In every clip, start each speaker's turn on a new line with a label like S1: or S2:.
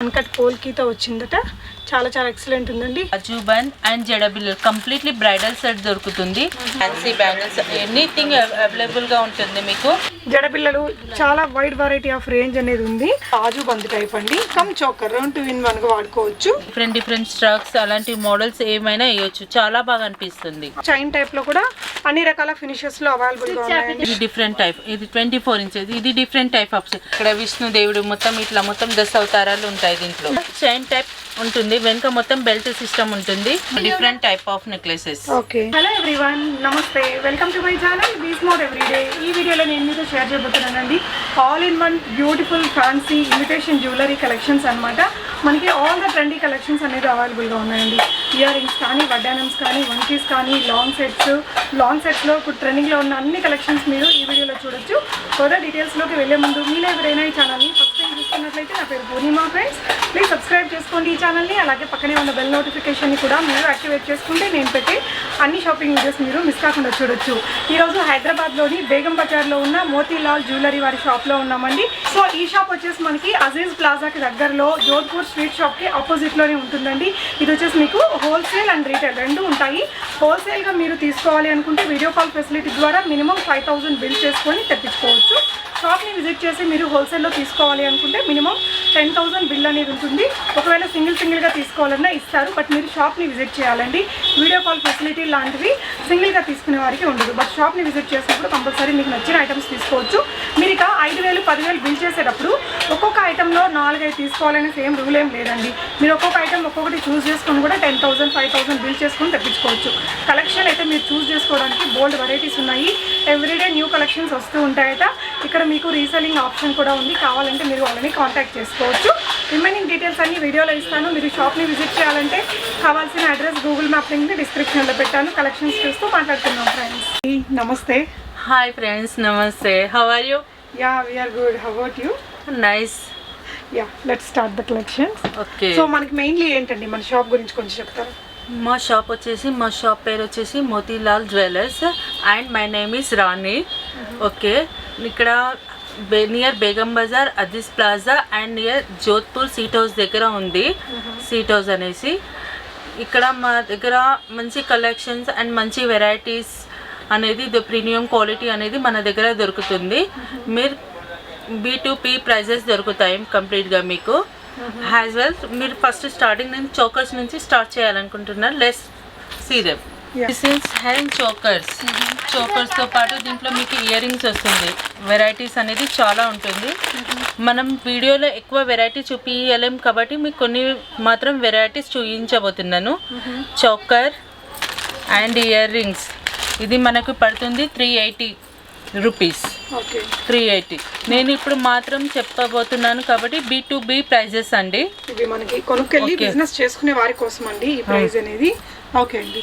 S1: Uncut పోల్కీతో వచ్చిందట. చాలా చాలా ఎక్సలెంట్ ఉందండి.
S2: అజూబన్ అండ్ జడబిల్ కంప్లీట్లీ బ్రైడల్ సెట్ దొరుకుతుంది. ఫ్యాన్సీ బ్యాంగిల్స్ ఎనీథింగ్ అవైలబుల్ గా ఉంటుంది మీకు.
S1: జడపిల్లలు చాలా వైడ్ వెరైటీ ఆఫ్ రేంజ్ అనేది ఉంది. కాజు బంద్ టైప్ అండి, కమ్ చోకర్ 2-in-1 గా వాడుకోవచ్చు.
S2: డిఫరెంట్ స్ట్రక్స్ అలాంటి మోడల్స్ ఏమైనా వేయొచ్చు, చాలా బాగా అనిపిస్తుంది.
S1: చైన్ టైప్ లో కూడా అన్ని రకాల ఫినిషెస్ లో అవైలబుల్ గా ఉన్నాయి.
S2: ఇది డిఫరెంట్ టైప్, ఇది 24 ఇంచెస్. ఇది డిఫరెంట్ టైప్ ఆఫ్ ఇక్కడ విష్ణు దేవుడు మొత్తం ఇట్లా మొత్తం 10 అవతారాలు ఉంటాయి దీంట్లో. చైన్ టైప్ ఉంటుంది, వెనుక మొత్తం బెల్ట్ సిస్టమ్ ఉంటుంది. Different type of necklaces.
S1: Okay, hello everyone, namaste, welcome to my channel be smart everyday. ఈ వీడియోలో నేను మీతో షేర్ చేయబోతున్నానండి all in one beautiful fancy imitation jewellery collections అన్నమాట. మనకి ఆల్ ద ట్రెండీ కలెక్షన్స్ అనేది అవైలబుల్గా ఉన్నాయండి. ఇయర్ రింగ్స్ కానీ, వడ్డానమ్స్ కానీ, వంకీస్ కానీ, లాంగ్ సెట్స్లో ఇప్పుడు ట్రెండింగ్లో ఉన్న అన్ని కలెక్షన్స్ మీరు ఈ వీడియోలో చూడొచ్చు. ఫర్దర్ డీటెయిల్స్లోకి వెళ్ళే ముందు మీలో ఎవరైనా ఈ ఛానల్ని ఫస్ట్ టైం చూస్తున్నట్లయితే నా పేరు పూర్ణిమా ఫ్రెండ్స్, ప్లీజ్ సబ్స్క్రైబ్ చేసుకోండి ఈ ఛానల్ని. అలాగే పక్కనే ఉన్న బెల్ నోటిఫికేషన్ని కూడా మీరు యాక్టివేట్ చేసుకుంటే నేను పెట్టే అన్ని షాపింగ్ వీడియోస్ మీరు మిస్ కాకుండా చూడొచ్చు. ఈరోజు హైదరాబాద్లోని బేగం బజార్లో ఉన్న మోతీలాల్ జ్యువెలరీ వారి షాప్లో ఉన్నామండి. సో ఈ షాప్ వచ్చేసి మనకి అజీజ్ ప్లాజాకి దగ్గరలో జోధ్పూర్ స్ట్రీట్ షాప్కి ఆపోజిట్లోనే ఉంటుందండి. ఇది వచ్చేసి మీకు హోల్సేల్ అండ్ రీటైల్ రెండు ఉంటాయి. హోల్సేల్గా మీరు తీసుకోవాలి అనుకుంటే వీడియో కాల్ ఫెసిలిటీ ద్వారా మినిమం 5,000 బిల్ చేసుకొని తెప్పించుకోవచ్చు. షాప్ని విజిట్ చేసి మీరు హోల్సేల్లో తీసుకోవాలి అనుకుంటే మినిమం 10,000 బిల్ అనేది ఉంటుంది. ఒకవేళ సింగిల్గా తీసుకోవాలన్నా ఇస్తారు, బట్ మీరు షాప్ని విజిట్ చేయాలండి. వీడియో కాల్ ఫెసిలిటీ లాంటివి సింగిల్గా తీసుకునే వారికి ఉండదు, బట్ షాప్ని విజిట్ చేసినప్పుడు కంపల్సరీ మీకు నచ్చిన ఐటమ్స్ తీసుకోవచ్చు. మీరు ఇక 5,000, 10,000 బిల్ చేసేటప్పుడు ఒక్కొక్క ఐటెంలో 4-5 తీసుకోవాలనే సేమ్ రూల్ ఏం లేదండి. మీరు ఒక్కొక్క ఐటెం ఒక్కొక్కటి చూస్ చేసుకొని కూడా 10,000, 5,000 బిల్ చేసుకొని తెప్పించుకోవచ్చు. కలెక్షన్ అయితే మీరు చూస్ చేసుకోవడానికి బోల్డ్ వెరైటీస్ ఉన్నాయి. ఎవ్రీడే న్యూ కలెక్షన్స్ వస్తూ ఉంటాయట. ఇక్కడ మీకు రీసెల్లింగ్ ఆప్షన్ కూడా ఉంది, కావాలంటే మీరు వాళ్ళని కాంటాక్ట్ చేసుకోవచ్చు. రిమైనింగ్ డీటెయిల్స్ అన్ని వీడియోలో ఇస్తాను. మీరు షాప్ని విజిట్ చేయాలంటే కావాల్సిన అడ్రస్ గూగుల్ మ్యాప్ లింక్ని డిస్క్రిప్షన్లో పెట్టాను. కలెక్షన్స్ చూస్తూ మాట్లాడుతున్నాం ఫ్రెండ్స్. నమస్తే.
S2: హాయ్ ఫ్రెండ్స్, నమస్తే. How are you?
S1: Yeah, we are good. How about you?
S2: Nice.
S1: Yeah, let's start the collections.
S2: Okay,
S1: so మనకి మెయిన్లీ ఏంటండి మన షాప్ గురించి కొంచెం చెప్తారా?
S2: మా షాప్ పేరు వచ్చేసి Motilal jewellers and my name is Rani. Okay, ఇక్కడ near Begum Bazar, Aziz plaza and near Jodhpur seat house దగ్గర ఉంది. సీట్ హౌస్ అనేసి ఇక్కడ మా దగ్గర మంచి కలెక్షన్స్ అండ్ మంచి వెరైటీస్ అనేది ప్రీమియం క్వాలిటీ అనేది మన దగ్గర దొరుకుతుంది. మీరు B2P ప్రైజెస్ దొరుకుతాయి కంప్లీట్గా మీకు. యాజ్ వెల్ మీరు ఫస్ట్ స్టార్టింగ్ నుంచి చోకర్స్ నుంచి స్టార్ట్ చేయాలనుకుంటున్నారు. Let's see them. This is hand చోకర్స్తో పాటు దీంట్లో మీకు ఇయర్ రింగ్స్ వస్తుంది. వెరైటీస్ అనేది చాలా ఉంటుంది. మనం వీడియోలో ఎక్కువ వెరైటీ చూపించలేం కాబట్టి మీకు కొన్ని మాత్రం వెరైటీస్ చూపించబోతున్నాను. చోకర్ అండ్ ఇయర్ రింగ్స్ ఇది మనకు పడుతుంది 380 రూపీస్. 380. నేను ఇప్పుడు మాత్రం చెప్పబోతున్నాను కాబట్టి B2B ప్రైజెస్ అండి.
S1: ఇవి మనకి కొనుక్కెళ్ళి బిజినెస్ చేసుకునే వారి కోసం అండి ఈ ప్రైస్ అనేది. ఓకే అండి.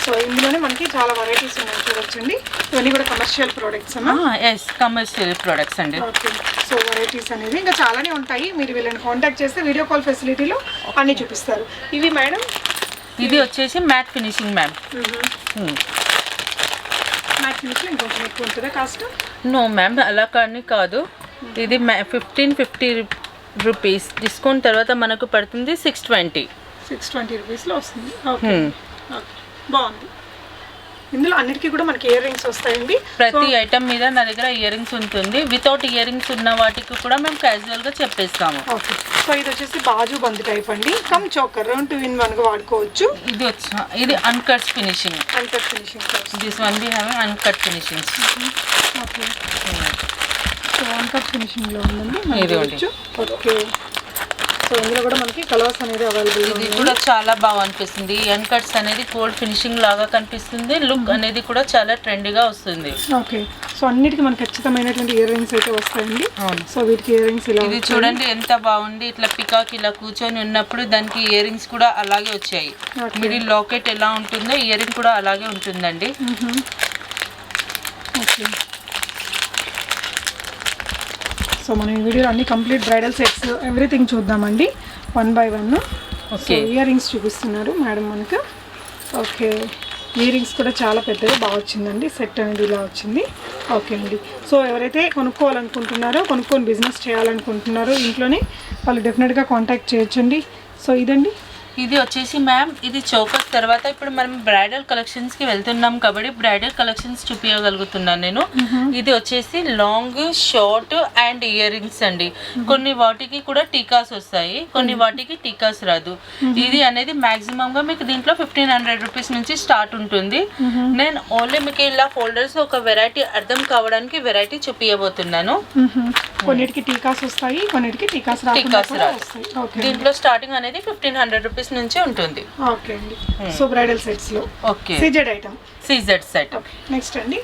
S1: సో ఇందులోనే మనకి చాలా వెరైటీస్ ఉన్నాయి చూడొచ్చండి. ఇవన్నీ కూడా కమర్షియల్ ప్రోడక్ట్స్ అమ్మా?
S2: ఎస్, కమర్షియల్ ప్రొడక్ట్స్ అండి.
S1: ఓకే, సో వెరైటీస్ అనేది ఇంకా చాలానే ఉంటాయి. మీరు వీళ్ళని కాంటాక్ట్ చేస్తే వీడియో కాల్ ఫెసిలిటీలో అన్నీ చూపిస్తారు. ఇవి మేడం,
S2: ఇది వచ్చేసి matte finishing ma'am.
S1: Matte finishing ఇంకొంచెం ఎక్కువ ఉంటుందా కాస్ట్?
S2: నో మ్యామ్, అలా కానీ కాదు. ఇది 1550 రూపీస్. డిస్కౌంట్ తర్వాత మనకు పడుతుంది 620
S1: రూపీస్లో వస్తుంది. ఓకే, బాగుంది. ఇందులో అన్నిటికీ కూడా మనకి ఇయర్ రింగ్స్ వస్తాయండి.
S2: ప్రతి ఐటమ్ మీద నా దగ్గర ఇయర్ రింగ్స్ ఉంటుంది. వితౌట్ ఇయర్ రింగ్స్ ఉన్న వాటికి కూడా మేము క్యాజువల్గా చెప్పేస్తాము.
S1: ఓకే, సో ఇది వచ్చేసి బాజు బంద్ టైప్ అండి, కమ్ చోకర్ 2-in-1 గా వాడుకోవచ్చు.
S2: ఇది uncut finishing. This one we have uncut finishing.
S1: Okay, so uncut ఫినిషింగ్లో ఉందండి.
S2: ఇది
S1: ఓకే, సో ఇందులో కూడా మనకి కలర్స్ అనేది అవైలబుల్.
S2: ఇది కూడా చాలా బాగా అనిపిస్తుంది. అన్కట్స్ అనేది గోల్డ్ ఫినిషింగ్ లాగా కనిపిస్తుంది. లుక్ అనేది కూడా చాలా ట్రెండీగా వస్తుంది.
S1: ఓకే, సో అన్నిటికీ మనకి ఖచ్చితమైనటువంటి ఇయర్ రింగ్స్ అయితే వస్తాయండి. సో వీటికి ఇయర్ రింగ్స్ ఇలా
S2: ఇది చూడండి ఎంత బాగుంది. ఇట్లా పికాక్ ఇలా కూర్చొని ఉన్నప్పుడు దానికి ఇయర్ రింగ్స్ కూడా అలాగే వచ్చాయి. మిడిల్ లాకెట్ ఎలా ఉంటుందో ఇయర్ రింగ్ కూడా అలాగే ఉంటుందండి.
S1: ఓకే, సో మనం ఈ వీడియోలో అన్ని కంప్లీట్ బ్రైడల్ సెట్స్ ఎవ్రీథింగ్ చూద్దామండి 1 by 1. ఓకే, ఇయర్ రింగ్స్ చూపిస్తున్నారు మేడం మనకు. ఓకే, ఇయర్ రింగ్స్ కూడా చాలా పెద్దగా బాగా వచ్చిందండి. సెట్ అనేది ఇలా వచ్చింది. ఓకే అండి. సో ఎవరైతే కొనుక్కోవాలనుకుంటున్నారో, కొనుక్కొని బిజినెస్ చేయాలనుకుంటున్నారో ఇంట్లోనే వాళ్ళు డెఫినెట్గా కాంటాక్ట్ చేయొచ్చండి. సో ఇదండి,
S2: ఇది వచ్చేసి మ్యామ్ ఇది చోకర్స్ తర్వాత ఇప్పుడు మనం బ్రైడల్ కలెక్షన్స్కి వెళ్తున్నాం కాబట్టి బ్రైడల్ కలెక్షన్స్ చూపించగలుగుతున్నాను నేను. ఇది వచ్చేసి long, short and ear rings అండి. కొన్ని వాటికి కూడా టీకాస్ వస్తాయి, కొన్ని వాటికి టీకాస్ రాదు. ఇది అనేది మ్యాక్సిమంగా మీకు దీంట్లో 1500 రూపీస్ నుంచి స్టార్ట్ ఉంటుంది. నేను ఓన్లీ మీకు ఇలా ఫోల్డర్స్ ఒక వెరైటీ అర్థం కావడానికి వెరైటీ చూపించబోతున్నాను.
S1: కొన్నిటికి టీకాస్ వస్తాయి, కొన్నిటికి టీకాస్ రాదు.
S2: దీంట్లో స్టార్టింగ్ అనేది 1500 రూపీస్ నుంచి ఉంటుంది.
S1: ఓకే అండి. సో బ్రైడల్ సెట్స్ లో
S2: okay
S1: CZ item,
S2: CZ set.
S1: Next అండి,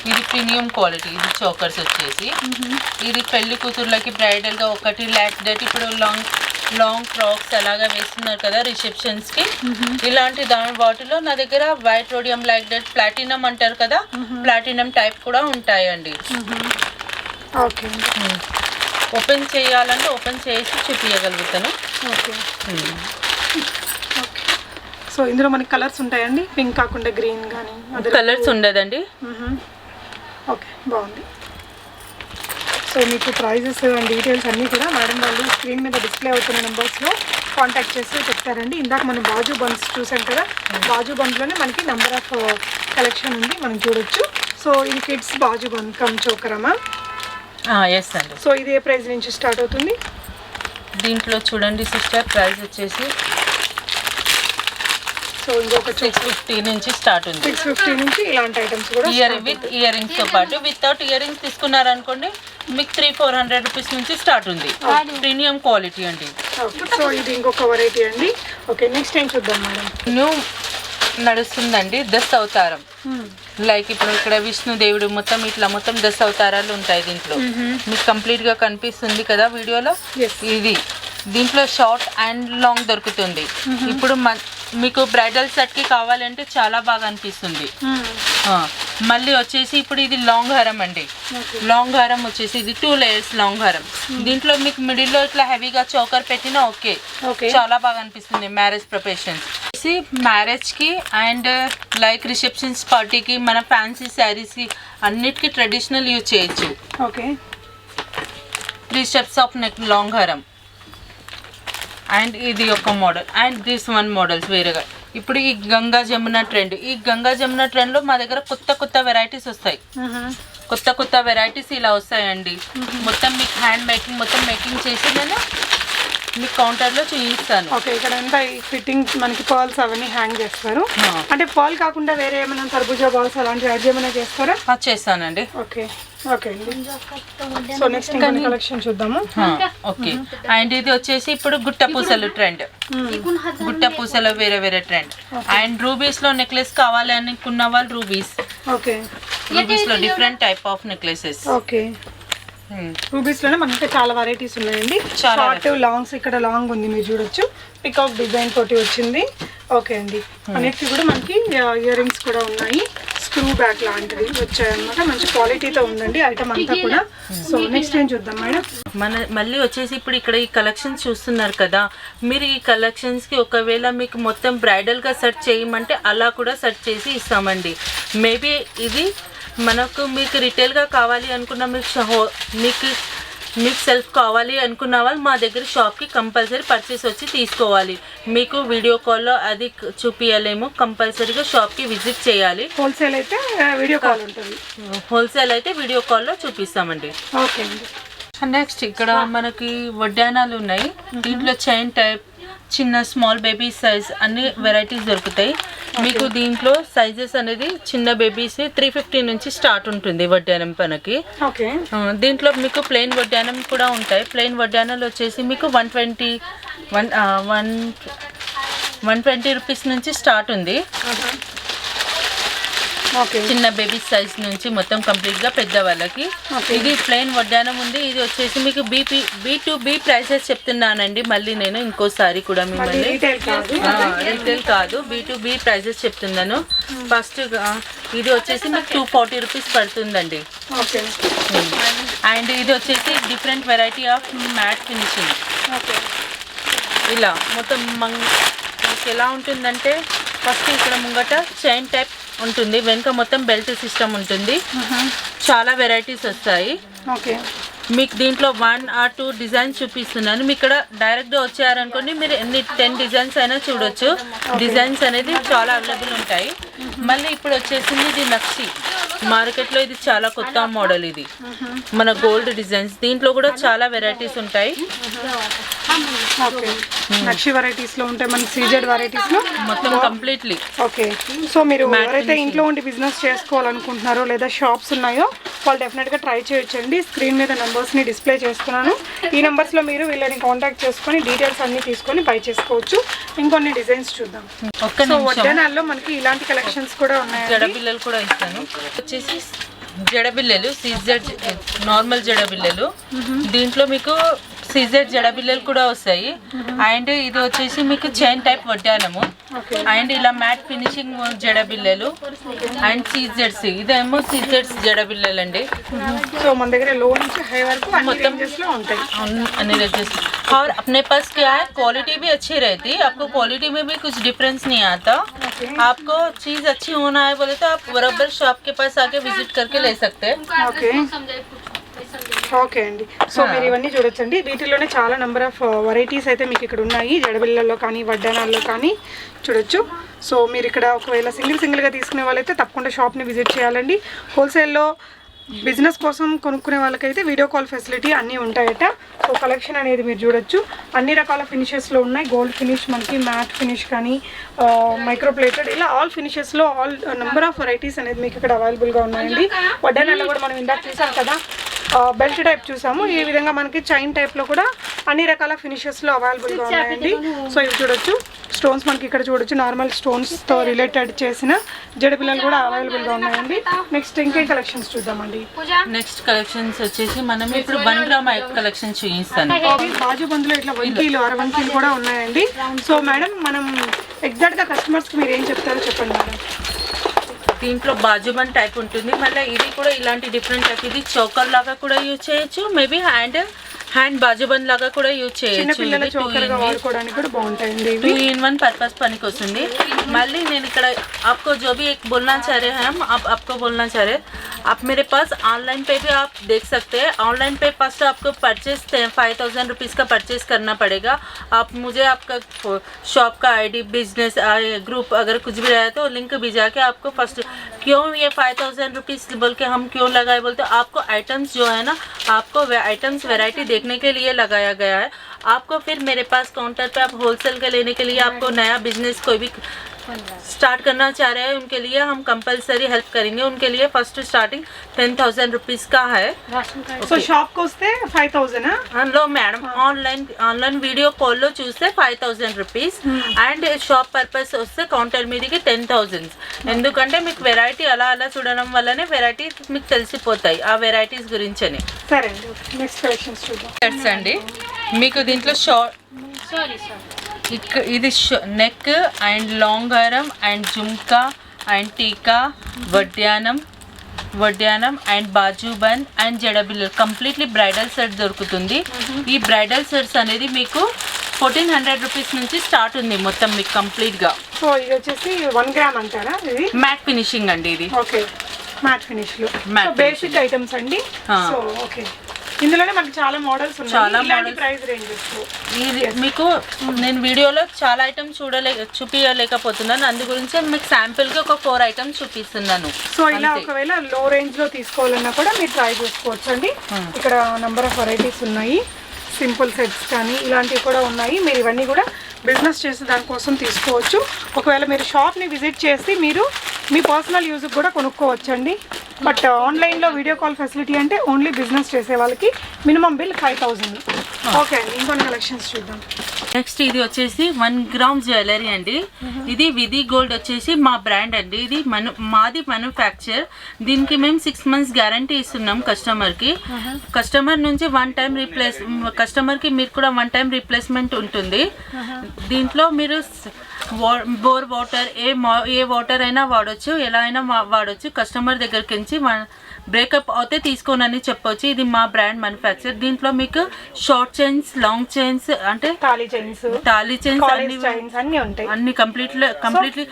S2: ఇది ప్రీమియం క్వాలిటీ. ఇది చోకర్స్ వచ్చేసి ఇది పెళ్లి కూతుర్లకి బ్రైడల్ గా ఒకటి లైక్ దట్ ఇప్పుడు లాంగ్ ఫ్రాక్స్ అలాగా వేస్తున్నారు కదా రిసెప్షన్స్ కి, ఇలాంటి వాటిలో నా దగ్గర white rhodium like that platinum అంటారు కదా, ప్లాటినం టైప్ కూడా ఉంటాయండి.
S1: ఓకే,
S2: ఓపెన్ చేయాలంటే ఓపెన్ చేసి చూపించగలుగుతాను.
S1: ఓకే. సో ఇందులో మనకి కలర్స్ ఉంటాయండి, పింక్ కాకుండా గ్రీన్ కానీ
S2: కలర్స్ ఉండదండి.
S1: ఓకే, బాగుంది. సో మీకు ప్రైజెస్ అండ్ డీటెయిల్స్ అన్నీ కూడా మేడం వాళ్ళు స్క్రీన్ మీద డిస్ప్లే అవుతున్న నెంబర్స్లో కాంటాక్ట్ చేసి చెప్తారండి. ఇందాక మనం బాజు బన్స్ చూసాం కదా, బాజు బన్స్లోనే మనకి నెంబర్ ఆఫ్ కలెక్షన్ ఉంది, మనం చూడొచ్చు. సో ఇది కిడ్స్ బాజు బన్ కమ్ చోకరమా?
S2: ఎస్ అండి.
S1: సో ఇది ఏ ప్రైస్ నుంచి స్టార్ట్ అవుతుంది?
S2: దీంట్లో చూడండి సిస్టర్, ప్రైస్ వచ్చేసి
S1: సో ఇంకొక
S2: 650 నుంచి స్టార్ట్ ఉంది.
S1: 650 నుంచి ఇలాంటి ఐటమ్స్ కూడా
S2: విత్ ఇయర్ రింగ్స్ తో పాటు వితౌట్ ఇయర్ రింగ్స్ తీసుకున్నారనుకోండి మీకు 300-400 రూపీస్ నుంచి స్టార్ట్ ఉంది. ప్రీమియం క్వాలిటీ అండి.
S1: సో ఇది ఇంకొక వెరైటీ అండి. ఓకే, నెక్స్ట్ టైం చూద్దాం మేడం.
S2: న్యూ నడుస్తుందండి దశ అవతారం. లైక్ ఇప్పుడు ఇక్కడ విష్ణుదేవుడు మొత్తం ఇట్లా మొత్తం 10 అవతారాలు ఉంటాయి దీంట్లో. మీకు కంప్లీట్ గా కనిపిస్తుంది కదా వీడియోలో. ఇది దీంట్లో షార్ట్ అండ్ లాంగ్ దొరుకుతుంది. ఇప్పుడు మీకు బ్రైడల్ సెట్ కి కావాలంటే చాలా బాగా అనిపిస్తుంది. మళ్ళీ వచ్చేసి ఇప్పుడు ఇది లాంగ్ హారం అండి. లాంగ్ హారం వచ్చేసి ఇది 2 లేయర్స్ లాంగ్ హారం. దీంట్లో మీకు మిడిల్ లో ఇట్లా హెవీగా చోకర్ పెట్టినా ఓకే, చాలా బాగా అనిపిస్తుంది మ్యారేజ్ ప్రిపరేషన్స్. మ్యారేజ్ కి అండ్ లైక్ రిసెప్షన్స్ పార్టీకి మన ఫ్యాన్సీ శారీస్ కి అన్నిటికీ ట్రెడిషనల్ యూజ్ చేయొచ్చు.
S1: Okay,
S2: 3 steps of neck long హారం. అండ్ ఇది ఒక model and this one models వేరేగా. ఇప్పుడు ఈ గంగా జమున ట్రెండ్, ఈ గంగా జమున ట్రెండ్లో మా దగ్గర కొత్త వెరైటీస్ వస్తాయి. కొత్త వెరైటీస్ ఇలా వస్తాయండి. మొత్తం మీకు హ్యాండ్ మేకింగ్ మొత్తం మేకింగ్ చేసి నేను మీకు కౌంటర్లో చూపిస్తాను.
S1: ఓకే, ఇక్కడ అంతా ఈ ఫిట్టింగ్ మనకి పర్ల్స్ అవన్నీ హ్యాంగ్ చేస్తారు. అంటే పర్ల్ కాకుండా వేరే ఏమైనా తర్బూజా బాల్స్ అలాంటివి యాడ్ చేయమైనా చేస్తారా?
S2: చేస్తానండి.
S1: ఓకే, ఓకే అండి. సో నెక్స్ట్ కలెక్షన్ చూద్దాము.
S2: ఓకే, అండ్ ఇది వచ్చేసి ఇప్పుడు గుట్ట పూసలు ట్రెండ్. గుట్ట పూసలు వేరే ట్రెండ్. అండ్ రూబీస్ లో నెక్లెస్ కావాలి అనుకున్న వాళ్ళు రూబీస్ లో different type of necklaces.
S1: Okay, rubies లోనే మనకి చాలా వెరైటీస్ ఉన్నాయండి. షార్ట్ లాంగ్స్, ఇక్కడ లాంగ్ ఉంది మీరు చూడొచ్చు, పికాక్ డిజైన్ తోటి వచ్చింది. ఓకే అండి, అన్నిటికీ కూడా మనకి ఇయర్ రింగ్స్ కూడా ఉన్నాయి, స్క్రూ బ్యాక్ లాంటివి వచ్చాయన్నమాట. మంచి క్వాలిటీతో ఉందండి ఐటమ్ అంతా కూడా. సో నెక్స్ట్ ఏం చూద్దాం మేడం.
S2: మళ్ళీ వచ్చేసి ఇప్పుడు ఇక్కడ ఈ కలెక్షన్స్ చూస్తున్నారు కదా, మీరు ఈ కలెక్షన్స్కి ఒకవేళ మీకు మొత్తం బ్రైడల్గా సెట్ చేయమంటే అలా కూడా సెట్ చేసి ఇస్తామండి. మేబీ ఇది మనకు మీకు రిటైల్గా కావాలి అనుకున్న మీకు సెల్ఫ్ కావాలి అనుకున్న వాళ్ళు మా దగ్గర షాప్కి కంపల్సరీ పర్చేస్ వచ్చి తీసుకోవాలి. మీకు వీడియో కాల్లో అది చూపించలేము, కంపల్సరీగా షాప్కి విజిట్ చేయాలి.
S1: హోల్సేల్ అయితే వీడియో కాల్ ఉంటుంది,
S2: హోల్సేల్ అయితే వీడియో కాల్లో చూపిస్తామండి.
S1: ఓకే అండి.
S2: నెక్స్ట్ ఇక్కడ మనకి వడ్డానాలు ఉన్నాయి. దీంట్లో చైన్ టైప్, చిన్న స్మాల్ బేబీ సైజ్ అన్ని వెరైటీస్ దొరుకుతాయి మీకు. దీంట్లో సైజెస్ అనేది చిన్న బేబీస్ 350 నుంచి స్టార్ట్ ఉంటుంది వడ్డానం మనకి. దీంట్లో మీకు ప్లెయిన్ వడ్డానం కూడా ఉంటాయి. ప్లెయిన్ వడ్డానాలు వచ్చేసి మీకు 120 రూపీస్ నుంచి స్టార్ట్ ఉంది. చిన్న బేబీ సైజ్ నుంచి మొత్తం కంప్లీట్ గా పెద్ద వాళ్ళకి. ఇది ప్లెయిన్ వడ్డానం ఉంది. ఇది వచ్చేసి మీకు B2B ప్రైసెస్ చెప్తున్నానండి. మళ్ళీ నేను ఇంకోసారి కూడా మిమ్మల్ని రీటైల్ కాదు B2B ప్రైసెస్ చెప్తున్నాను. ఫస్ట్ ఇది వచ్చేసి మీకు 240 రూపీస్ పడుతుందండి. అండ్ ఇది వచ్చేసి different variety of matte finishing. ఇలా మొత్తం ఎలా ఉంటుందంటే ఫస్ట్ ఇక్కడ ముంగట చైన్ టైప్ ఉంటుంది, వెనుక మొత్తం బెల్ట్ సిస్టమ్ ఉంటుంది. చాలా వెరైటీస్ వస్తాయి.
S1: ఓకే,
S2: మీకు దీంట్లో 1 or 2 డిజైన్స్ చూపిస్తున్నాను. మీకు ఇక్కడ డైరెక్ట్గా వచ్చారనుకోండి, మీరు ఎన్ని 10 డిజైన్స్ అయినా చూడొచ్చు. డిజైన్స్ అనేది చాలా అవైలబుల్ ఉంటాయి. మళ్ళీ ఇప్పుడు వచ్చేసింది ఇది నక్షి, మార్కెట్లో ఇది చాలా కొత్త మోడల్. ఇది మన గోల్డ్ డిజైన్స్, దీంట్లో కూడా చాలా వెరైటీస్ ఉంటాయి.
S1: ఓకే, నక్షి వెరైటీస్ లో ఉంటాయి, మన సీజెడ్ వెరైటీస్ లో
S2: మొత్తం కంప్లీట్లీ.
S1: ఓకే, సో మీరు ఎవరైతే ఇంట్లో ఉండి బిజినెస్ చేసుకోవాలనుకుంటున్నారో లేదా షాప్స్ ఉన్నాయో వాళ్ళు డెఫినెట్గా ట్రై చేయొచ్చండి. స్క్రీన్ మీద నెంబర్స్ని డిస్ప్లే చేస్తున్నాను. ఈ నెంబర్స్లో మీరు వీళ్ళని కాంటాక్ట్ చేసుకొని డీటెయిల్స్ అన్ని తీసుకొని బై చేసుకోవచ్చు. ఇంకొన్ని డిజైన్స్ చూద్దాం. సో వడ్డానాల్లో మనకి ఇలాంటి కలెక్షన్స్ కూడా ఉన్నాయి.
S2: జడబిల్లలు కూడా ఇస్తాను. వచ్చేసి జడబిల్లలు, సీజెడ్ నార్మల్ జడబిల్లలు. దీంట్లో మీకు సీజెడ్ జడబిల్లలు కూడా వస్తాయి. అండ్ ఇది వచ్చేసి మీకు చైన్ టైప్ వడ్డానము. అండ్ ఇలా మ్యాట్ ఫినిషింగ్ జడబిల్లలు అండ్ సీజెడ్స్. ఇదేమో సీజెడ్స్ జడబిల్లలు అండి.
S1: సో మన దగ్గర లో నుంచి హై వరకు మొత్తం ఉంటాయి,
S2: अन्य रेंजेस. और अपने पास क्या है, क्वालिटी भी अच्छी रहती है. आपको क्वालिटी में भी कुछ डिफरेंस नहीं आता. आपको चीज़ अच्छी होना है बोले तो आप बराबर शॉप के पास आके विजिट करके ले सकते हैं.
S1: ఓకే ఓకే అండి. సో మీరు ఇవన్నీ చూడొచ్చండి. వీటిలోనే చాలా నెంబర్ ఆఫ్ వెరైటీస్ అయితే మీకు ఇక్కడ ఉన్నాయి. జడబిళ్ళల్లో కానీ వడ్డానాల్లో కానీ చూడొచ్చు. సో మీరు ఇక్కడ ఒకవేళ సింగిల్గా తీసుకునే వాళ్ళైతే తప్పకుండా షాప్ని విజిట్ చేయాలండి. హోల్సేల్లో బిజినెస్ కోసం కొనుక్కునే వాళ్ళకైతే వీడియో కాల్ ఫెసిలిటీ అన్నీ ఉంటాయట. సో కలెక్షన్ అనేది మీరు చూడొచ్చు. అన్ని రకాల ఫినిషెస్లో ఉన్నాయి. గోల్డ్ ఫినిష్, మనకి మ్యాట్ ఫినిష్ కానీ మైక్రో ప్లేటెడ్, ఇలా ఆల్ ఫినిషెస్లో ఆల్ నెంబర్ ఆఫ్ వెరైటీస్ అనేది మీకు ఇక్కడ అవైలబుల్గా ఉన్నాయండి. వడ్డానాల్లో కూడా మనం ఇందాక చూసాం కదా, బెల్ట్ టైప్ చూసాము. ఈ విధంగా మనకి చైన్ టైప్లో కూడా అన్ని రకాల ఫినిషెస్లో అవైలబుల్గా ఉన్నాయండి. సో ఇవి చూడొచ్చు. స్టోన్స్ మనకి ఇక్కడ చూడొచ్చు. నార్మల్ స్టోన్స్తో రిలేటెడ్ చేసిన జడపిల్లలు కూడా అవైలబుల్గా ఉన్నాయండి. నెక్స్ట్ ఇంకేం కలెక్షన్స్ చూద్దామండి.
S2: నెక్స్ట్ కలెక్షన్స్ వచ్చేసి మనం ఇప్పుడు 1 గ్రామ్ కలెక్షన్ చూపిస్తాను.
S1: బాజు బందులో ఇట్లా వంకీలు, అరవంకీలు కూడా ఉన్నాయండి. సో మేడం, మనం ఎగ్జాక్ట్గా కస్టమర్స్కి మీరు ఏం చెప్తారో చెప్పండి మేడం.
S2: దీంట్లో బాజుబన్ టైప్ ఉంటుంది. మళ్ళీ ఇది కూడా ఇలాంటి డిఫరెంట్ టైప్. ఇది చోకర్ లాగా కూడా యూజ్ చేయొచ్చు, మేబీ హ్యాండ్ బాజుబన్ లాగా కూడా యూజ్ చేయొచ్చు. 2 in 1 पर्पस పనికి వస్తుంది. మళ్ళీ నేను ఇక్కడ आपको जो भी एक बोलना चाह रहे हैं हम, आपको बोलना चाह रहे हैं, आप मेरे पास ऑनलाइन पे भी आप देख सकते हैं. ऑनलाइन पे फर्स्ट आपको परचेस 5000 रुपीज़ का परचेस करना पड़ेगा. आप मुझे आपका शॉप का आईडी, बिजनेस ग्रुप अगर कुछ भी रहा तो लिंक भिजा के आपको फर्स्ट क्यों ये 5000 रुपीज़ बोल के हम क्यों लगाए बोलते, आपको आइटम्स जो है ना, आपको आइटम्स वैरायटी देखने के लिए लगाया गया है. आपको फिर मेरे पास काउंटर पे आप होलसेल के लेने के लिए, आपको नया बिजनेस कोई भी स्टार्ट करना चाह रहे हैं उनके लिए हम कंपलसरी हेल्प करेंगे. उनके लिए फर्स्ट स्टार्टिंग 10,000 रुपीज़ का है.
S1: సో షాప్కి వస్తే 5000.
S2: లో మేడం, ఆన్లైన్ వీడియో కాల్లో చూస్తే 5000 రూపీస్ అండ్ షాప్ పర్పస్ వస్తే కౌంటర్ మీదకి 10,000. ఎందుకంటే మీకు వెరైటీ అలా చూడడం వల్లనే వెరైటీస్ మీకు తెలిసిపోతాయి ఆ వెరైటీస్ గురించి అని.
S1: సరే అండి, నెక్స్ట్ కలెక్షన్స్ చూద్దాం.
S2: షర్ట్స్ అండి. మీకు దీంట్లో షార్ట్ ఇది నెక్ అండ్ లాంగ్ హారం అండ్ జుమ్కా అండ్ టీకా, వడ్డానం అండ్ బాజుబన్ అండ్ జడబిల్లలు కంప్లీట్లీ బ్రైడల్ సెట్ దొరుకుతుంది. ఈ బ్రైడల్ సెట్స్ అనేది మీకు 1400 రూపీస్ నుంచి స్టార్ట్ ఉంది మొత్తం మీకు కంప్లీట్గా.
S1: సో ఇది వచ్చేసి 1 గ్రామ్ అంటారా? ఇది
S2: మ్యాట్ ఫినిషింగ్ అండి. ఇది
S1: ఓకే, మ్యాట్ ఫినిష్లు, బేసిక్ ఐటమ్స్ అండి. సో ఓకే, ఇందులోనే మనకి చాలా మోడల్స్ ఉన్నాయి. చాలా మోడల్స్, ప్రైస్ రేంజెస్.
S2: ఇది మీకు నేను వీడియోలో చాలా ఐటమ్స్ చూపించలేకపోతున్నాను, అందు గురించి మీకు శాంపిల్గా ఒక 4 ఐటమ్స్ చూపిస్తున్నాను.
S1: సో ఇలా ఒకవేళ లో రేంజ్లో తీసుకోవాలన్నా కూడా మీరు ట్రై చేసుకోవచ్చు అండి. ఇక్కడ నెంబర్ ఆఫ్ వెరైటీస్ ఉన్నాయి. సింపుల్ సెట్స్ కానీ ఇలాంటివి కూడా ఉన్నాయి. మీరు ఇవన్నీ కూడా బిజినెస్ చేసే దానికోసం తీసుకోవచ్చు. ఒకవేళ మీరు షాప్ని విజిట్ చేసి మీరు మీ పర్సనల్ యూజ్కి కూడా కొనుక్కోవచ్చండి. బట్ ఆన్లైన్లో వీడియో కాల్ ఫెసిలిటీ అంటే ఓన్లీ బిజినెస్ చేసే వాళ్ళకి మినిమం బిల్ 5000. ఓకే అండి, ఇంకొన్ని కలెక్షన్స్ చూద్దాం.
S2: నెక్స్ట్ ఇది వచ్చేసి 1 గ్రామ్ జ్యువెలరీ అండి. ఇది విధి గోల్డ్ వచ్చేసి మా బ్రాండ్ అండి. ఇది మాది మ్యానుఫ్యాక్చర్. దీనికి మేము 6 months గ్యారంటీ ఇస్తున్నాం కస్టమర్కి. కస్టమర్ నుంచి కస్టమర్కి మీరు కూడా 1 time రీప్లేస్మెంట్ ఉంటుంది. దీంట్లో మీరు బోర్ వాటర్ ఏ వాటర్ అయినా వాడచ్చు, ఎలా అయినా వాడచ్చు. కస్టమర్ దగ్గరికి నుంచి బ్రేకప్ అయితే తీసుకోనని చెప్పొచ్చు. ఇది మా బ్రాండ్ మ్యానుఫ్యాక్చర్. దీంట్లో మీకు షార్ట్ చైన్స్, లాంగ్ చైన్స్, అంటే తాళీ చైన్స్
S1: అన్ని ఉంటాయి,
S2: అన్ని కంప్లీట్లీ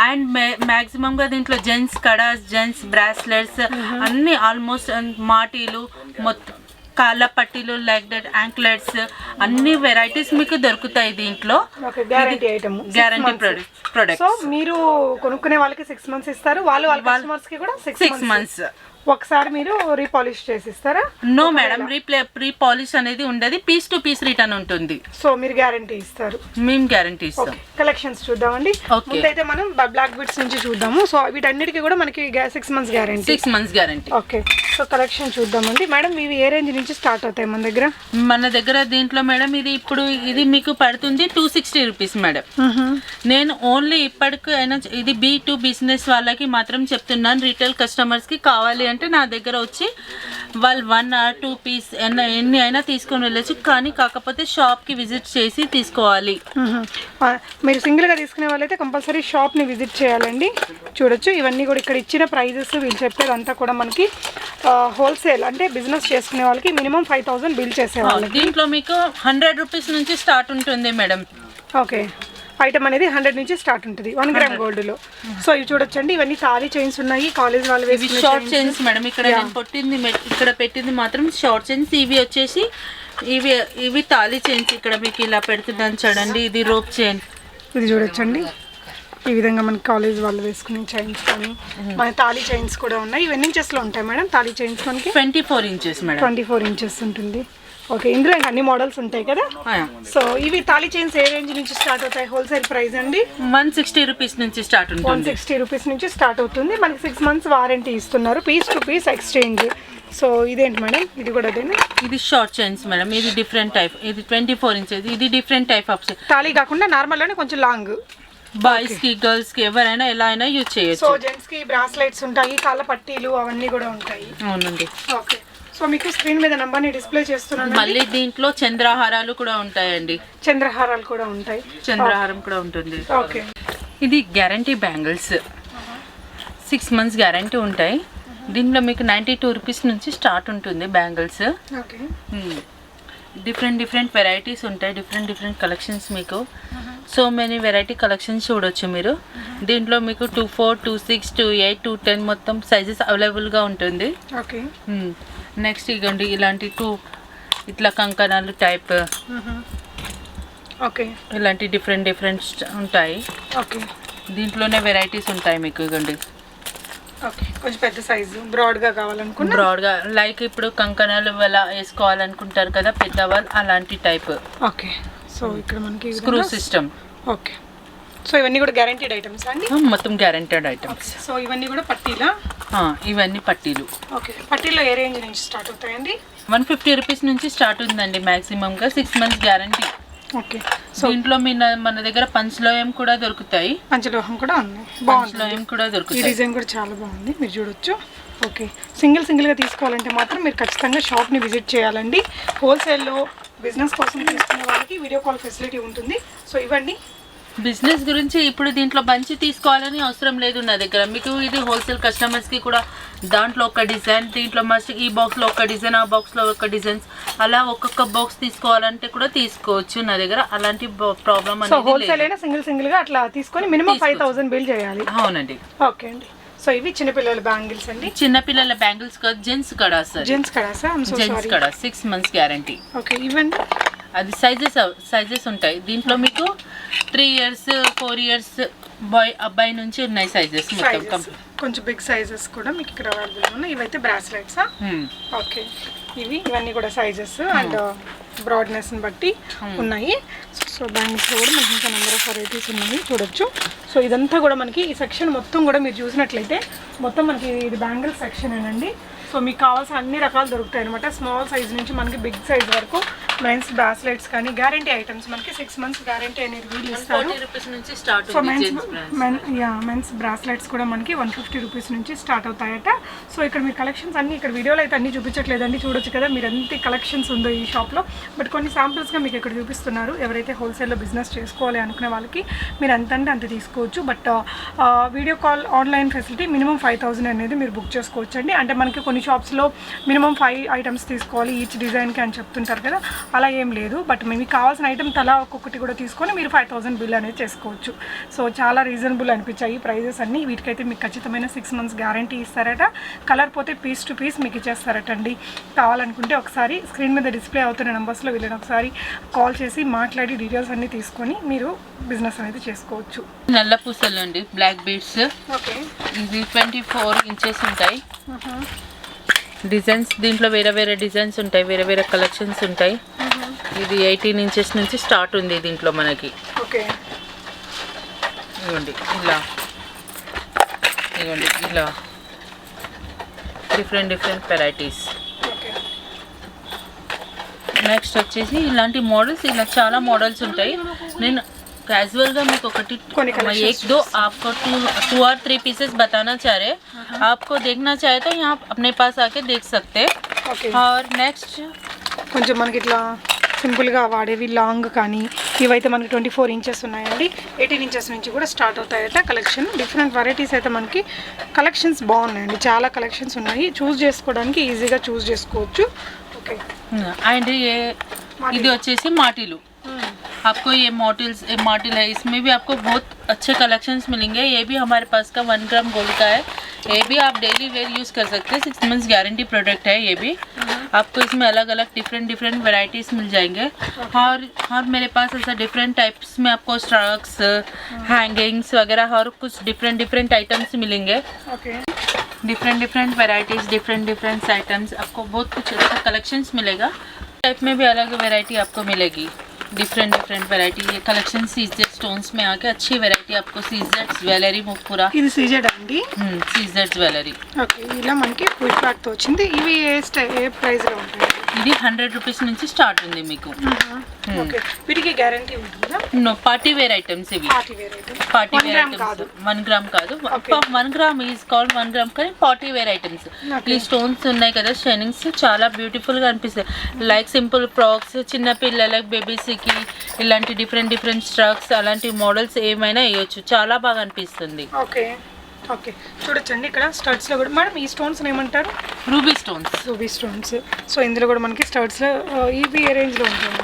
S2: అండ్ మ్యాక్సిమం గా దీంట్లో జెంట్స్ కడాస్, జెంట్స్ బ్రాస్లెట్స్ అన్ని ఆల్మోస్ట్ మాటీలు, మొత్తం కాళ్ళ పట్టీలు, లైక్ దట్ యాంక్లెట్స్, అన్ని వెరైటీస్ మీకు దొరుకుతాయి దీంట్లో. Guarantee product.
S1: సో మీరు కొనుక్కునే వాళ్ళకి 6 months ఇస్తారు, వాళ్ళ కస్టమర్స్ కి కూడా 6 months. ఒకసారి మీరు రీపాలిష్ చేసి ఇస్తారా?
S2: నో మేడం, రీపాలిష్ అనేది ఉండదు, పీస్ టు పీస్ రిటర్న్ ఉంటుంది.
S1: సో మీరు గ్యారంటీ ఇస్తారు?
S2: మేము గ్యారంటీ ఇస్తాం.
S1: కలెక్షన్స్ చూద్దామండి. ముందైతే మనం బ్లాక్ బిట్స్ నుంచి చూద్దాము. సో వీటన్నిటికీ కూడా మనకి 6 months guarantee.
S2: 6 months guarantee.
S1: Okay, so collection చూద్దామండి. మేడం ఇవి ఏ రేంజ్ నుంచి స్టార్ట్ అవుతాయి మన దగ్గర?
S2: దీంట్లో మేడం ఇది మీకు పడుతుంది 260 రూపీస్ మేడం. నేను ఓన్లీ ఇప్పటికైనా ఇది B2 బిజినెస్ వాళ్ళకి మాత్రం చెప్తున్నాను. రీటైల్ కస్టమర్స్ కి కావాలి అంటే నా దగ్గర వచ్చి వాళ్ళు 1 or 2 పీస్ ఎన్ని అయినా తీసుకొని వెళ్ళచ్చు, కానీ కాకపోతే షాప్కి విజిట్ చేసి తీసుకోవాలి.
S1: మీరు సింగిల్గా తీసుకునే వాళ్ళైతే కంపల్సరీ షాప్ని విజిట్ చేయాలండి. చూడొచ్చు, ఇవన్నీ కూడా ఇక్కడ ఇచ్చిన ప్రైజెస్ వీళ్ళు చెప్పేదంతా కూడా మనకి హోల్సేల్, అంటే బిజినెస్ చేసుకునే వాళ్ళకి మినిమం 5000 బిల్ చేసేవాళ్ళు.
S2: దీంట్లో మీకు 100 రూపీస్ నుంచి స్టార్ట్ ఉంటుంది మేడం.
S1: ఓకే, ఐటమ్ అనేది 100 నుంచి స్టార్ట్ ఉంటుంది 1 గ్రామ్ గోల్డ్ లో. సో ఇవి చూడొచ్చండి, ఇవన్నీ తాళీ చైన్స్ ఉన్నాయి, కాలేజ్ వాళ్ళు వేసుకునే
S2: షార్ట్ చైన్స్ మేడం. ఇక్కడ ఇక్కడ పెట్టింది మాత్రం షార్ట్ చైన్స్. ఇవి వచ్చేసి ఇవి తాళీ చైన్స్. ఇక్కడ మీకు ఇలా పెడుతున్నాను చూడండి, ఇది రోప్ చైన్.
S1: ఇది చూడొచ్చండి, ఈ విధంగా మనకి కాలేజ్ వాళ్ళు వేసుకునే చైన్స్ కానీ మన తాళీ చైన్స్ కూడా ఉన్నాయి. ఇవి ఎన్ని ఇంచెస్ లో ఉంటాయి మేడం తాళీ చైన్స్? మనకి
S2: 24 ఇంచెస్ మేడం.
S1: 24 ఇంచెస్ ఉంటుంది. ఓకే, ఇందులో ఇంకా అన్ని మోడల్స్ ఉంటాయి కదా. సో ఇవి తాళీ చైన్స్ ఏ రేంజ్ నుంచి స్టార్ట్ అవుతాయి? హోల్సేల్ ప్రైస్ అండి
S2: 160 రూపీస్ నుంచి స్టార్ట్ ఉంటుంది.
S1: 160 రూపీస్ నుంచి స్టార్ట్ అవుతుంది. మనకి 6 months వారంటీ ఇస్తున్నారు, piece to piece exchange. So ఇదేంటి మేడం? ఇది కూడా అదేనా?
S2: ఇది షార్ట్ చైన్స్ మేడం. ఇది డిఫరెంట్ టైప్. ఇది 24 ఇంచెస్. ఇది డిఫరెంట్ టైప్ ఆఫ్
S1: తాళీ కాకుండా నార్మల్ లోనే కొంచెం లాంగ్.
S2: బాయ్స్ కి, గర్ల్స్ కి, ఎవరైనా ఎలా అయినా యూజ్ చేయొచ్చు.
S1: సో జెంట్స్ కి బ్రాస్లెట్స్ ఉంటాయి, కాళ్ళ పట్టీలు అవన్నీ కూడా ఉంటాయి.
S2: అవునండి.
S1: ఓకే, సో మీకు స్క్రీన్ మీద నంబర్ని డిస్ప్లే చేస్తున్నాను.
S2: మళ్ళీ దీంట్లో చంద్రహారాలు కూడా ఉంటాయండి.
S1: చంద్రహారాలు కూడా ఉంటాయి,
S2: చంద్రహారం కూడా ఉంటుంది.
S1: ఓకే,
S2: ఇది గ్యారంటీ బ్యాంగిల్స్. 6 months గ్యారంటీ ఉంటాయి. దీంట్లో మీకు 92 రూపీస్ నుంచి స్టార్ట్ ఉంటుంది బ్యాంగిల్స్.
S1: ఓకే,
S2: డిఫరెంట్ వెరైటీస్ ఉంటాయి, డిఫరెంట్ కలెక్షన్స్. మీకు సో మెనీ వెరైటీ కలెక్షన్స్ చూడొచ్చు మీరు. దీంట్లో మీకు 24, 26, 28, 210 మొత్తం సైజెస్ అవైలబుల్గా ఉంటుంది.
S1: ఓకే,
S2: నెక్స్ట్ ఇగోండి ఇలాంటి ఇట్లా కంకణాలు టైప్.
S1: ఓకే,
S2: ఇలాంటి డిఫరెంట్ ఉంటాయి.
S1: ఓకే,
S2: దీంట్లోనే వెరైటీస్ ఉంటాయి మీకు. ఇగోండి,
S1: ఓకే, కొంచెం పెద్ద సైజు బ్రాడ్గా కావాలనుకున్నా,
S2: బ్రాడ్గా లైక్ ఇప్పుడు కంకణాలు ఎలా వేసుకోవాలనుకుంటారు కదా పెద్దవాళ్ళు, అలాంటి టైప్.
S1: ఓకే, సో ఇక్కడ మనకి
S2: స్క్రూ సిస్టమ్.
S1: ఓకే, సో ఇవన్నీ కూడా గ్యారంటీడ్ ఐటమ్స్ అండి?
S2: మొత్తం గ్యారంటీడ్ ఐటమ్స్.
S1: సో ఇవన్నీ కూడా పట్టీలా?
S2: ఇవన్నీ పట్టీలు.
S1: ఓకే, పట్టీలో ఏ రేంజ్ నుంచి స్టార్ట్ అవుతాయండి?
S2: 150 రూపీస్ నుంచి స్టార్ట్ ఉందండి మ్యాక్సిమంగా. 6 months గ్యారంటీ.
S1: ఓకే, సో
S2: దీంట్లో మన దగ్గర పంచలోయం కూడా దొరుకుతాయి.
S1: పంచలోహం కూడా ఉంది,
S2: పంచలోయం కూడా దొరుకుతాయి.
S1: ఈ డిజైన్ కూడా చాలా బాగుంది, మీరు చూడొచ్చు. ఓకే, సింగిల్గా తీసుకోవాలంటే మాత్రం మీరు ఖచ్చితంగా షాప్ని విజిట్ చేయాలండి. హోల్సేల్లో బిజినెస్ కోసం తీసుకునే వాళ్ళకి వీడియో కాల్ ఫెసిలిటీ ఉంటుంది. సో ఇవన్నీ
S2: బిజినెస్ గురించి. ఇప్పుడు దీంట్లో బంచి తీసుకోవాలని అవసరం లేదు నా దగ్గర. మీకు ఇది హోల్సేల్ కస్టమర్స్కి కూడా దాంట్లో ఒక డిజైన్, దీంట్లో మస్ట్ ఈ బాక్స్లో ఒక డిజైన్, ఆ బాక్స్లో ఒక డిజైన్స్, అలా ఒక్కొక్క బాక్స్ తీసుకోవాలంటే కూడా తీసుకోవచ్చు నా దగ్గర. అలాంటి ప్రాబ్లమ్ అనేది
S1: హోల్సేల్ అయినా సింగిల్గా అట్లా తీసుకొని మినిమం 5000 బిల్ చేయాలి.
S2: అవునండి.
S1: ఓకే అండి, సో ఇవి చిన్నపిల్లల బ్యాంగిల్స్ అండి.
S2: చిన్నపిల్లల బ్యాంగిల్స్ కాదు, జెంట్స్ కడా సార్.
S1: జెంట్స్ కడా
S2: 6 months గ్యారంటీ.
S1: ఓకే, ఇవ్వండి.
S2: అది సైజెస్ ఉంటాయి దీంట్లో. మీకు 3 years 4 years అబ్బాయి నుంచి ఉన్నాయి సైజెస్ మొత్తం.
S1: కొంచెం బిగ్ సైజెస్ కూడా మీకు ఇక్కడ అవైలబుల్ ఉన్నాయి. ఇవైతే బ్రాస్లెట్సా? ఓకే, ఇవన్నీ కూడా సైజెస్ అండ్ బ్రాడ్నెస్ని బట్టి ఉన్నాయి. సో బ్యాంగిల్స్లో కూడా మనకి ఇంకా నెంబర్ ఆఫ్ వెరైటీస్ ఉన్నాయి, చూడొచ్చు. సో ఇదంతా కూడా మనకి ఈ సెక్షన్ మొత్తం కూడా మీరు చూసినట్లయితే మొత్తం మనకి ఇది బ్యాంగిల్ సెక్షన్ అండి. సో మీకు కావాల్సిన అన్ని రకాలు దొరుకుతాయి అనమాట. స్మాల్ సైజ్ నుంచి మనకి బిగ్ సైజ్ వరకు మెన్స్ బ్రాస్లెట్స్ కానీ గ్యారంటీ ఐటమ్స్ మనకి 6 months గ్యారంటీ అనేది వీళ్ళు ఇస్తారు.
S2: 40 రూపీస్ నుంచి స్టార్ట్
S1: సో
S2: ఉంది.
S1: మెన్స్ బ్రాస్లెట్స్ కూడా మనకి 150 రూపీస్ నుంచి స్టార్ట్ అవుతాయట. సో ఇక్కడ మీ కలెక్షన్స్ అన్ని ఇక్కడ వీడియోలో అయితే అన్ని చూపించట్లేదండి, చూడొచ్చు కదా మీరు ఎంత కలెక్షన్స్ ఉందో ఈ షాప్లో. బట్ కొన్ని శాంపిల్స్గా మీకు ఇక్కడ చూపిస్తున్నారు. ఎవరైతే హోల్సేల్లో బిజినెస్ చేసుకోవాలి అనుకునే వాళ్ళకి మీరు ఎంత అంటే అంత తీసుకోవచ్చు. But video call online facility minimum 5000 అనేది మీరు బుక్ చేసుకోవచ్చు అండి. అంటే మనకి కొన్ని షాప్స్లో మినిమం 5 items తీసుకోవాలి ఈచ్ డిజైన్కి అని చెప్తుంటారు కదా, అలా ఏం లేదు. బట్ మీకు కావాల్సిన ఐటమ్ తలా ఒక్కొక్కటి కూడా తీసుకొని మీరు 5000 బిల్ అనేది చేసుకోవచ్చు. సో చాలా రీజనబుల్ అనిపించాయి ప్రైజెస్ అన్నీ. వీటికైతే మీకు ఖచ్చితమైన 6 months గ్యారంటీ ఇస్తారట. కలర్ పోతే పీస్ టు పీస్ మీకు ఇచ్చేస్తారట అండి. కావాలనుకుంటే ఒకసారి స్క్రీన్ మీద డిస్ప్లే అవుతున్న నెంబర్స్లో వీళ్ళని ఒకసారి కాల్ చేసి మాట్లాడి డీటెయిల్స్ అన్నీ తీసుకొని మీరు బిజినెస్ అనేది చేసుకోవచ్చు.
S2: నల్ల పూసలు అండి, బ్లాక్ బీడ్స్.
S1: ఓకే,
S2: ఇది 24 inches ఉంటాయి డిజైన్స్. దీంట్లో వేరే వేరే డిజైన్స్ ఉంటాయి, వేరే వేరే కలెక్షన్స్ ఉంటాయి. ఇది 18 inches నుంచి స్టార్ట్ ఉంది దీంట్లో మనకి.
S1: ఓకే,
S2: ఇవ్వండి ఇలా, ఇవ్వండి ఇలా డిఫరెంట్ వెరైటీస్.
S1: ఓకే,
S2: నెక్స్ట్ వచ్చేసి ఇలాంటి మోడల్స్, ఇలా చాలా మోడల్స్ ఉంటాయి. నేను कैजुअल में एक दो आपको 2 और 3 पीसेस बताना चाह रहे, आपको देखना चाहे तो यहाँ अपने पास आके देख सकते हैं. और नेक्स्ट
S1: కొంచెం మనకి ఇట్లా సింపుల్గా వాడేవి లాంగ్ కానీ ఇవైతే మనకి 24 inches ఉన్నాయండి. 18 inches నుంచి కూడా స్టార్ట్ అవుతాయట కలెక్షన్. డిఫరెంట్ వెరైటీస్ అయితే మనకి కలెక్షన్స్ బాగున్నాయండి, చాలా కలెక్షన్స్ ఉన్నాయి. చూస్ చేసుకోవడానికి ఈజీగా చూస్ చేసుకోవచ్చు. ఓకే,
S2: అండ్ ఇది వచ్చేసి మాటిలు. आपको ये मॉडल है, इसमें भी आपको बहुत अच्छे कलेक्शंस मिलेंगे. ये भी हमारे पास का 1 ग्राम गोल्ड का है. ये भी आप डेली वेयर यूज़ कर सकते हैं. 6 months गारंटी प्रोडक्ट है. ये भी आपको इसमें अलग अलग डिफरेंट वेराइटीज़ मिल जाएंगे. और मेरे पास ऐसा डिफरेंट टाइप्स में आपको स्ट्रक्स, हैंगिंग्स वगैरह और कुछ डिफरेंट आइटम्स मिलेंगे.
S1: Okay,
S2: different varieties, different items, आपको बहुत कुछ अच्छा कलेक्शंस मिलेगा. टाइप में भी अलग वेराइटी आपको मिलेगी. Different variety. ये कलेक्शन सीजेड स्टोन्स में आके अच्छी वैरायटी आपको सीजेड ज्वेलरी पूरा.
S1: ఇది సీజెడ్ అండి.
S2: CZ jewellery.
S1: ఓకే, ఇలా మనకి పుష్ బ్యాక్ తో వచ్చింది. ఇవి ఏ ప్రైస్ లో ఉంటాయి?
S2: ఇది 100 రూపీస్ నుంచి స్టార్ట్ ఉంది మీకు.
S1: ఓకే, వీటికి గ్యారంటీ ఉంటుందా?
S2: నో, పార్టీ వేర్ ఐటమ్స్ ఇవి.
S1: Party wear items.
S2: Party wear items 1 gram కాదు. 1 గ్రామ్ ఈజ్ కాల్డ్ 1 గ్రామ్, కానీ పార్టీ వేర్ ఐటమ్స్. ఈ స్టోన్స్ ఉన్నాయి కదా, షైనింగ్స్ చాలా బ్యూటిఫుల్ గా అనిపిస్తాయి. లైక్ సింపుల్ ఫ్రాక్స్, చిన్న పిల్లలకి, బేబీస్కి ఇలాంటి డిఫరెంట్ స్ట్రక్స్, అలాంటి మోడల్స్ ఏమైనా వేయొచ్చు. చాలా బాగా అనిపిస్తుంది.
S1: ఓకే, ఓకే, చూడొచ్చండి ఇక్కడ స్టడ్స్ లో కూడా. మేడం ఈ స్టోన్స్ ఏమంటారు?
S2: Ruby stones.
S1: Ruby stones. So ఇందులో కూడా మనకి స్టడ్స్ లో ఇవి ఏ రేంజ్ లో ఉంటాయి?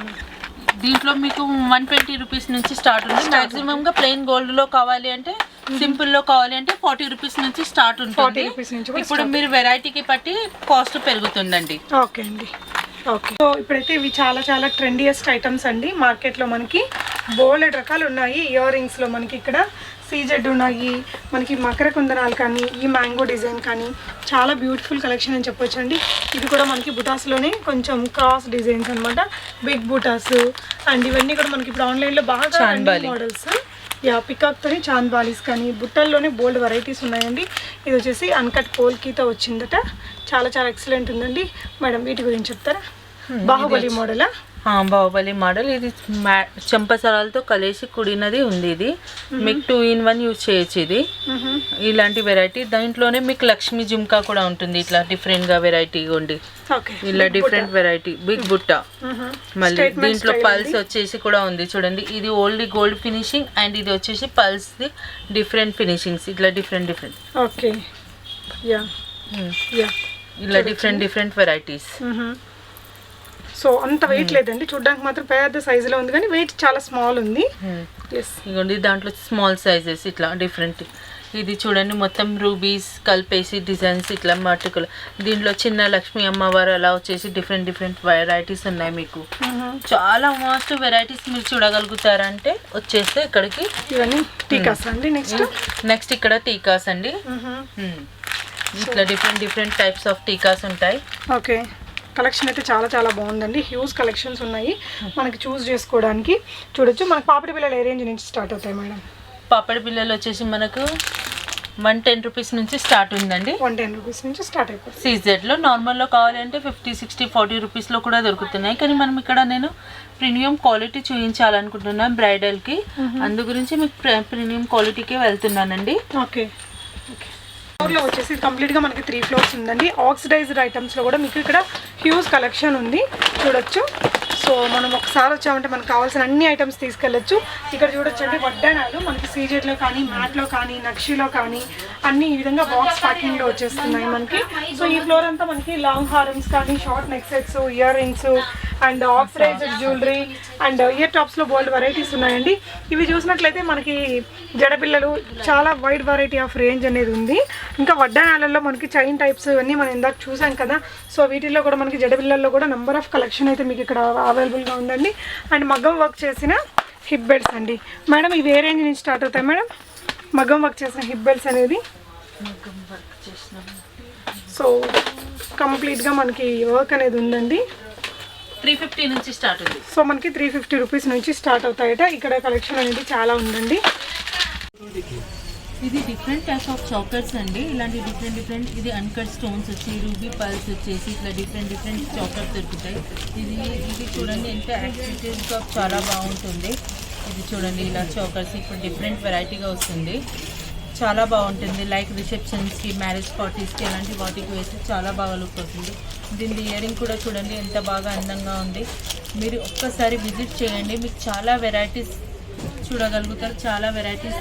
S2: దీంట్లో మీకు 120 రూపీస్ నుంచి స్టార్ట్ ఉంది. మాక్సిమం గా ప్లెయిన్ గోల్డ్ లో కావాలి అంటే, సింపుల్ లో కావాలి అంటే 40 రూపీస్ నుంచి స్టార్ట్ ఉంటుంది. ఇప్పుడు మీరు వెరైటీకి బట్టి కాస్ట్ పెరుగుతుందండి.
S1: ఓకే అండి, ఓకే. సో ఇప్పుడైతే ఇవి చాలా ట్రెండియస్ట్ ఐటమ్స్ అండి. మార్కెట్లో మనకి బోల్డ్ రకాలు ఉన్నాయి. ఇయర్ రింగ్స్లో మనకి ఇక్కడ సీజెడ్ ఉన్నాయి, మనకి మకర కుందనాలు కానీ, ఈ మ్యాంగో డిజైన్ కానీ చాలా బ్యూటిఫుల్ కలెక్షన్ అని చెప్పొచ్చు అండి. ఇది కూడా మనకి బుటాస్లోనే కొంచెం క్రాస్ డిజైన్స్ అనమాట, బిగ్ బుటాస్. అండ్ ఇవన్నీ కూడా మనకి ఇప్పుడు ఆన్లైన్లో బాగా మోడల్స్. పికాక్తోని చాంద్ బాలీస్ కానీ, బుట్టల్లోనే బోల్డ్ వెరైటీస్ ఉన్నాయండి. ఇది వచ్చేసి అన్కట్ పోల్కీతో వచ్చిందట. చాలా ఎక్సలెంట్ ఉందండి. మేడం వీటి గురించి చెప్తారా? బాహుబలి మోడలా?
S2: బాహుబలి మోడల్. ఇది చెంపసరాలతో కలిసి కూడినది ఉంది. ఇది మీకు 2 in 1 యూజ్ చేయొచ్చు. ఇది ఇలాంటి వెరైటీ. దాంట్లోనే మీకు లక్ష్మీ జుమ్కా కూడా ఉంటుంది. ఇట్లా డిఫరెంట్గా వెరైటీ ఉండి ఇలా డిఫరెంట్ వెరైటీ బిగ్ బుట్ట. మళ్ళీ దీంట్లో పల్స్ వచ్చేసి కూడా ఉంది చూడండి. ఇది ఓల్డ్ గోల్డ్ ఫినిషింగ్ అండ్ ఇది వచ్చేసి పల్స్ ది డిఫరెంట్ ఫినిషింగ్స్. ఇట్లా డిఫరెంట్
S1: ఓకే,
S2: ఇలా డిఫరెంట్ వెరైటీస్.
S1: సో అంత వెయిట్ లేదండి, చూడడానికి మాత్రం పెద్ద సైజులో ఉంది కానీ వెయిట్ చాలా స్మాల్ ఉంది.
S2: ఇదిగోండి దాంట్లో స్మాల్ సైజెస్ ఇట్లా డిఫరెంట్. ఇది చూడండి మొత్తం రూబీస్ కలిపేసి డిజైన్స్ ఇట్లా మట్టుకులు. దీంట్లో చిన్న లక్ష్మీ అమ్మవారు అలా వచ్చేసి డిఫరెంట్ వెరైటీస్ ఉన్నాయి మీకు. చాలా మోస్ట్ వెరైటీస్ మీరు చూడగలుగుతారంటే వచ్చేస్తే ఇక్కడికి.
S1: ఇవన్నీ టీకాస్ అండి.
S2: నెక్స్ట్ ఇక్కడ టీకాస్ అండి. ఇట్లా డిఫరెంట్ టైప్స్ ఆఫ్ టీకాస్ ఉంటాయి.
S1: ఓకే, కలెక్షన్ అయితే చాలా బాగుందండి. హ్యూజ్ కలెక్షన్స్ ఉన్నాయి మనకి చూస్ చేసుకోవడానికి. చూడొచ్చు. మనకి పాపిడి బిళ్ళలు ఏ రేంజ్ నుంచి స్టార్ట్ అవుతాయి మేడం?
S2: పాపడి బిళ్ళలు వచ్చేసి మనకు 110 రూపీస్ నుంచి స్టార్ట్ ఉందండి.
S1: 110 రూపీస్ నుంచి స్టార్ట్ అయిపోతుంది.
S2: సీజెడ్లో నార్మల్లో కావాలంటే 50, 60, 40 రూపీస్లో కూడా దొరుకుతున్నాయి. కానీ మనం ఇక్కడ నేను ప్రీమియం క్వాలిటీ చూపించాలనుకుంటున్నాను బ్రైడల్కి, అందు గురించి మీకు ప్రీమియం క్వాలిటీకే వెళ్తున్నానండి.
S1: Okay okay. ఫ్లోర్లో వచ్చేసి కంప్లీట్గా మనకి 3 ఫ్లోర్స్ ఉందండి. ఆక్సిడైజ్డ్ ఐటమ్స్లో కూడా మీకు ఇక్కడ హ్యూజ్ కలెక్షన్ ఉంది, చూడొచ్చు. సో మనం ఒకసారి వచ్చామంటే మనకు కావాల్సిన అన్ని ఐటమ్స్ తీసుకెళ్ళచ్చు. ఇక్కడ చూడొచ్చండి వడ్డానాలు మనకి సీజెడ్లో కానీ, మ్యాట్లో కానీ, నక్షిలో కానీ అన్ని ఈ విధంగా బాక్స్ ప్యాకింగ్లో వచ్చేస్తున్నాయి మనకి. సో ఈ ఫ్లోర్ అంతా మనకి లాంగ్ హారమ్స్ కానీ, short neck sets, ear rings and oxidised jewellery and ear టాప్స్లో బోల్డ్ వెరైటీస్ ఉన్నాయండి. ఇవి చూసినట్లయితే మనకి జడపిల్లలు చాలా వైడ్ వెరైటీ ఆఫ్ రేంజ్ అనేది ఉంది. ఇంకా వడ్డానాలలో మనకి చైన్ టైప్స్ ఇవన్నీ మనం ఇందాక చూసాం కదా. సో వీటిల్లో కూడా మనకి జడపిల్లల్లో కూడా నెంబర్ ఆఫ్ కలెక్షన్ అయితే మీకు ఇక్కడ అవైలబుల్గా ఉందండి. అండ్ మగ్గం వర్క్ చేసిన హిప్ బెల్ట్స్ అండి. మేడం ఇవి ఏ రేంజ్ నుంచి స్టార్ట్ అవుతాయి మేడం? మగ్గం వర్క్ చేసిన హిప్ బెల్ట్స్ అనేది సో కంప్లీట్గా మనకి వర్క్ అనేది ఉందండి.
S2: 350 నుంచి స్టార్ట్ ఉంది.
S1: సో మనకి 350 రూపీస్ నుంచి స్టార్ట్ అవుతాయట. ఇక్కడ కలెక్షన్ అనేది చాలా ఉందండి.
S2: ఇది డిఫరెంట్ టైప్ ఆఫ్ చాకర్స్ అండి. ఇలాంటి డిఫరెంట్ ఇది అన్కట్ స్టోన్స్ వచ్చి, రూబీ పల్స్ వచ్చేసి ఇట్లా డిఫరెంట్ చాకర్స్ దొరుకుతాయి. ఇది చూడండి ఎంత యాక్టివిటీస్గా చాలా బాగుంటుంది. ఇది చూడండి ఇలా చాకర్స్ ఇప్పుడు డిఫరెంట్ వెరైటీగా వస్తుంది, చాలా బాగుంటుంది. లైక్ రిసెప్షన్స్కి, మ్యారేజ్ పార్టీస్కి అలాంటి వాటికి వేసి చాలా బాగా లుక్ వస్తుంది. దీని ఇయరింగ్ కూడా చూడండి ఎంత బాగా అందంగా ఉంది. మీరు ఒక్కసారి విజిట్ చేయండి, మీకు చాలా వెరైటీస్ చూడగలుగుతారు, చాలా వెరైటీస్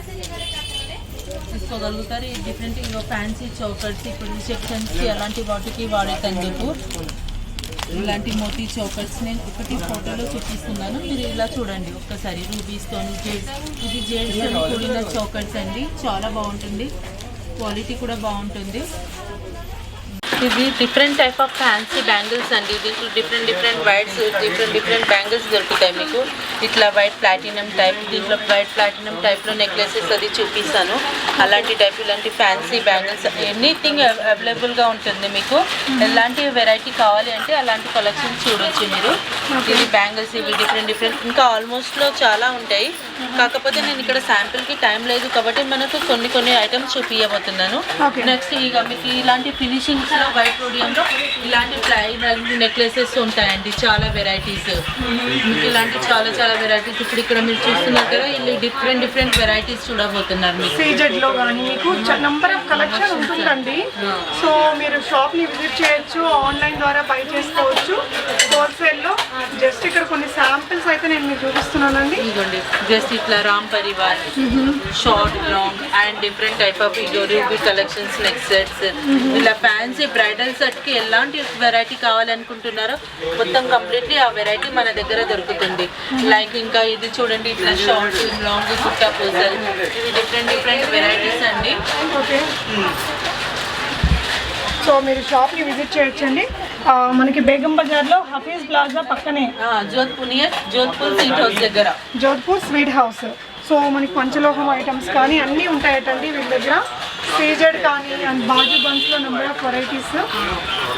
S2: తీసుకోగలుగుతారు. ఈ డిఫరెంట్ ఇంకో ఫ్యాన్సీ చౌకర్స్ ఇప్పుడు రిసెప్షన్స్కి అలాంటి వాటికి వాడేటందుకు ఇలాంటి మోతీ చౌకర్స్ నేను ఒకటి ఫోటోలో చూపిస్తున్నాను, మీరు ఇలా చూడండి ఒక్కసారి. రూబీస్తో ఇది జెడ్స్తో కూడిన చౌకర్స్ అండి, చాలా బాగుంటుంది, క్వాలిటీ కూడా బాగుంటుంది. ఇది different type of fancy bangles అండి. దీంట్లో డిఫరెంట్ వైట్స్, డిఫరెంట్ బ్యాంగిల్స్ దొరుకుతాయి మీకు. ఇట్లా వైట్ ప్లాటినం టైప్, దీంట్లో వైట్ ప్లాటినం టైప్లో నెక్లెసెస్ అది చూపిస్తాను. అలాంటి టైప్ ఇలాంటి ఫ్యాన్సీ బ్యాంగిల్స్ ఎనీథింగ్ అవైలబుల్గా ఉంటుంది మీకు. ఎలాంటి వెరైటీ కావాలి అంటే అలాంటి కలెక్షన్ చూడొచ్చు మీరు. ఇది బ్యాంగిల్స్ ఇవి డిఫరెంట్ ఇంకా ఆల్మోస్ట్లో చాలా ఉంటాయి. కాకపోతే నేను ఇక్కడ శాంపిల్కి టైం లేదు కాబట్టి మనకు కొన్ని ఐటమ్స్ చూపించబోతున్నాను. నెక్స్ట్ ఇక మీకు ఇలాంటి ఫినిషింగ్స్లో వైట్ రోడియంలో ఇలాంటి నెక్లెసెస్ ఉంటాయండి, చాలా వెరైటీస్. మీకు ఇలాంటి చాలా వెరైటీస్ ఇప్పుడు ఇక్కడ మీరు చూస్తున్నారు కదా. ఇలా డిఫరెంట్ వెరైటీస్ చూడబోతున్నారు మీకు.
S1: సీజెడ్లో కానీ మీకు నంబర్ ఆఫ్ కలెక్షన్ ఉంటుందండి. సో మీరు షాప్ని విజిట్ చేయొచ్చు, ఆన్లైన్ ద్వారా బై చేసుకోవచ్చు హోల్సేల్లో. జస్ట్ ఇక్కడ కొన్ని శాంపిల్స్ అయితే నేను మీకు చూపిస్తున్నానండి.
S2: ఇదిగోండి జస్ట్ ఇట్లా Ram Parivar short long and different type of ruby collections, neck sets, ఇలా ఫ్యాన్సీ బ్రైడల్ సెట్కి ఎలాంటి వెరైటీ కావాలనుకుంటున్నారో మొత్తం కంప్లీట్లీ ఆ వెరైటీ మన దగ్గర దొరుకుతుంది. లైక్ ఇంకా ఇది చూడండి ఇట్లా షార్ట్ లాంగ్ కుట్టా పూసలు, ఇది డిఫరెంట్ వెరైటీస్ అండి.
S1: ఓకే సో మీరు షాప్ని విజిట్ చేయొచ్చండి. మనకి బేగం బజార్లో హఫీజ్ ప్లాజా పక్కనే
S2: జోధ్పూర్ స్వీట్ హౌస్ దగ్గర,
S1: జోధ్పూర్ స్వీట్ హౌస్. సో మనకి పంచలోహం ఐటమ్స్ కానీ అన్నీ ఉంటాయటండి వీళ్ళ దగ్గర. సీజెడ్ కానీ and Baju బన్స్లో number of varieties.